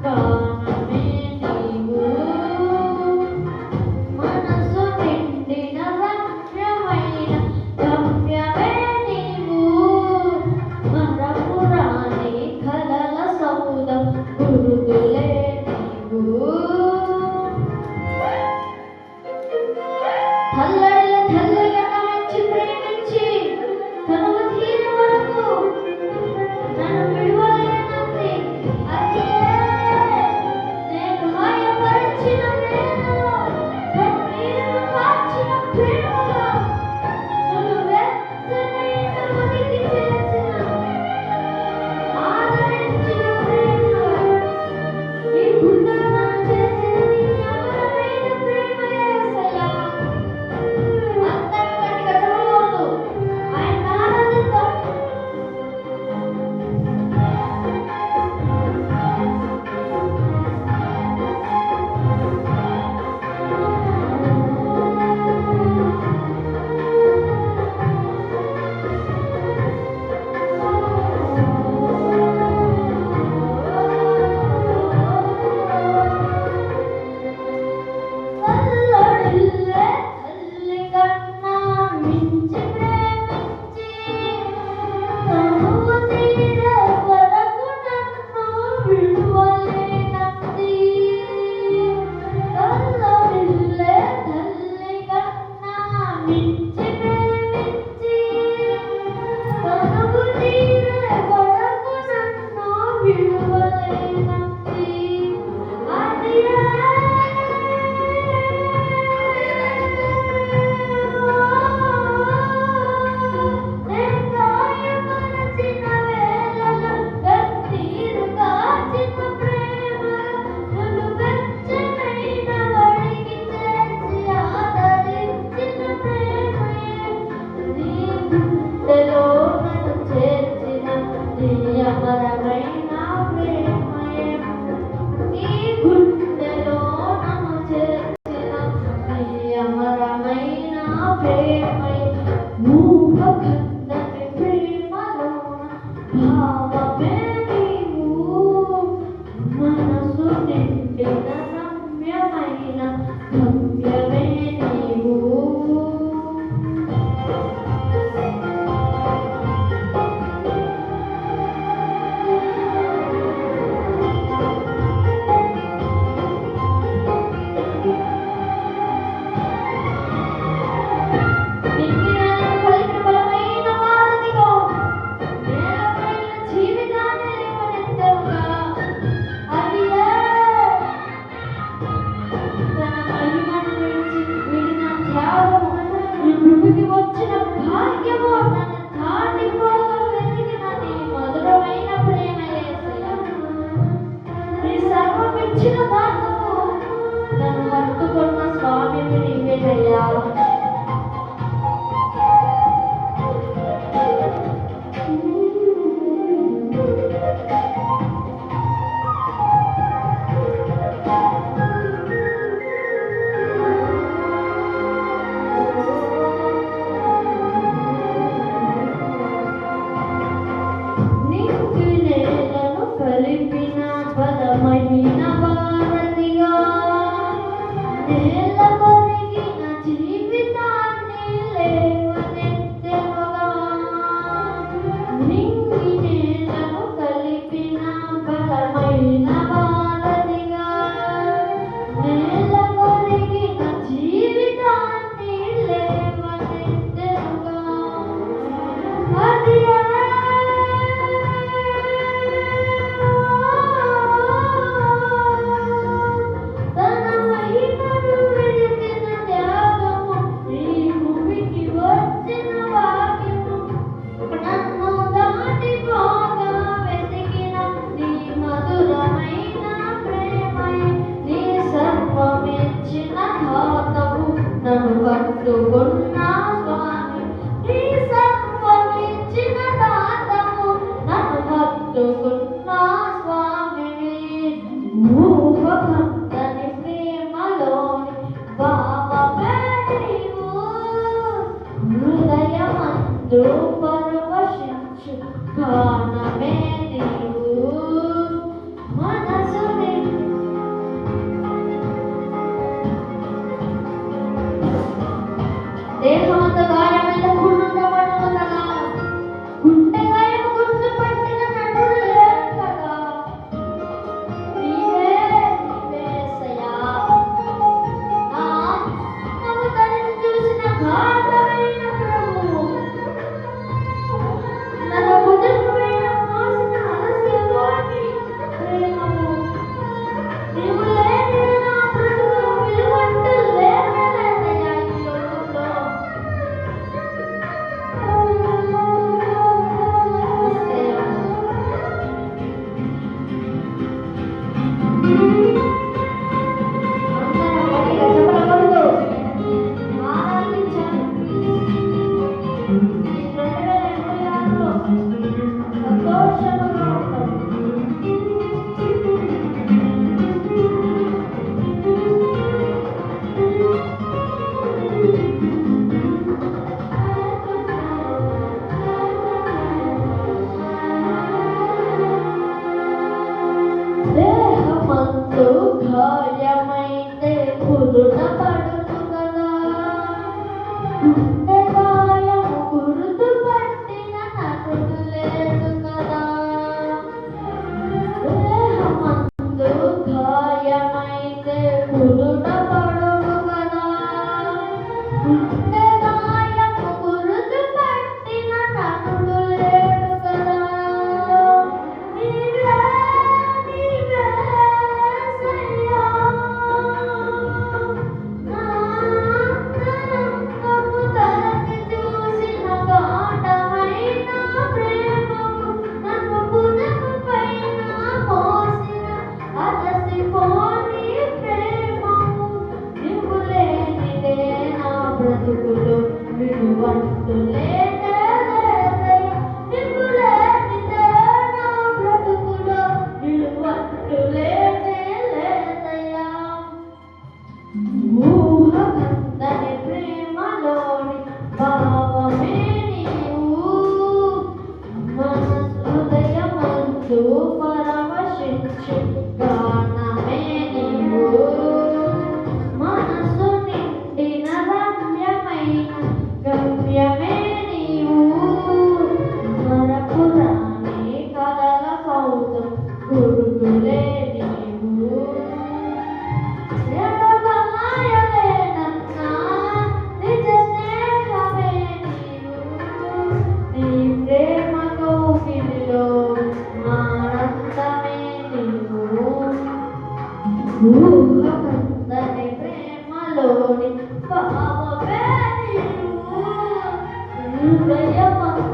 గానమే నీవు మనసు నిండిన రమ్యమైన గమ్యమే నీవు మరపురాని కలల సౌధం గురుతులే నీవు తల్లడిల తల్లగా కాచి ప్రేమించి తనువు తీరే వరకు నన్ను విడువలేనంది అదే నేను గాయపరిచిన ప్రేమలో కన్నీరును కార్చిన ప్రేమలో నన్ను వెచ్చనైన ఒదిగి చేర్చిన ఆదరించిన ప్రేమలో ఈ గుండెలో నన్ను చేసిన నీ అమరమైన ప్రేమ యేసయ్యా అందరూ గట్టిగా చదవకూడదు ఆయన ఆనందిద్దాం తల్లడిల్లే తల్లి కన్నా మించి ప్రేమించి తనువు తీరే వరకు నన్ను విడువలేనంది తల్లడిల్లే తల్లి కన్నా మించి ప్రేమించి తనువు తీరే వరకు నన్ను విడువలేనంది అది నేను గాయపరచిన వేళలో కన్నీరు కార్చిన ప్రేమలో నన్ను వెచ్చనైన ఒడికి చేర్చి ఆదరించిన ప్రేమయే నీ గుండెలో నన్ను చేర్చిన నీ అమరమైన ప్రేమయే నీ గుండెలో నన్ను చేర్చిన నీ అమరమైన ప్రేమయే ఊహకందని ప్రేమలోన భావమే నీవు మనసు నిండిన రమ్యమైన గమ్యమే నీవు నింగినేలను కలిపిన బలమైన వారధిగా నేలపైన జీవితాన్ని లేవనెత్తెనుగా అది తన మహిమను విడిచిన త్యాగము ఈ భూమికి వచ్చిన భాగ్యము నన్ను దాటిపోగా వెతికిన నీ మధురమైన ప్రేమ యేసయ్యా నీ సర్వమిచ్చిన దాతవు నన్ను హత్తుకున్న స్వామివి నీవేనయ్యా నింగినేలను కలిపిన బలమైన వారధిగా నేల కొరిగిన జీవితాన్ని లేవనెత్తెనుగా నింగినేలను కలిపిన బలమైన వారధిగా నేల కొరిగిన జీవితాన్ని లేవనెత్తెనుగా అది తన మహిమను విడిచిన త్యాగము ఈ భూమికి వచ్చిన భాగ్యము నన్ను దాటిపోగా వెతికిన నీ మధురమైన ప్రేమయే నీ సర్వమిచ్చిన దాతవు నన్ను హత్తుకున్న స్వామి నీ సర్వమిచ్చిన దాతవు నన్ను హత్తుకున్న స్వామివి ఊహకందని ప్రేమలోని భావమే నీవు హృదయమందు పరవశించు గానమే నీవు మనసు లేనే లేదయ్యా, నిన్ను లేనిదే నా బ్రతుకులో నిలువంటూ లేనే లేదయ్యా. ఊహకందని ప్రేమలోని భావమే నీవు, హృదయమందు పరవశించు గానమే నీవు, మనసు నిండిన రమ్యమైన గమ్యమే నీవు, మరపురాని కలల సౌధం గురుతులే నీవు. ఎడబాయలేనన్నా నిజ స్నేహమే నీవు, నీ ప్రేమ కౌగిలిలో ఆనందమే నీవు. ఊహకందని ప్రేమలోని భావమే నీవు, హృదయమందు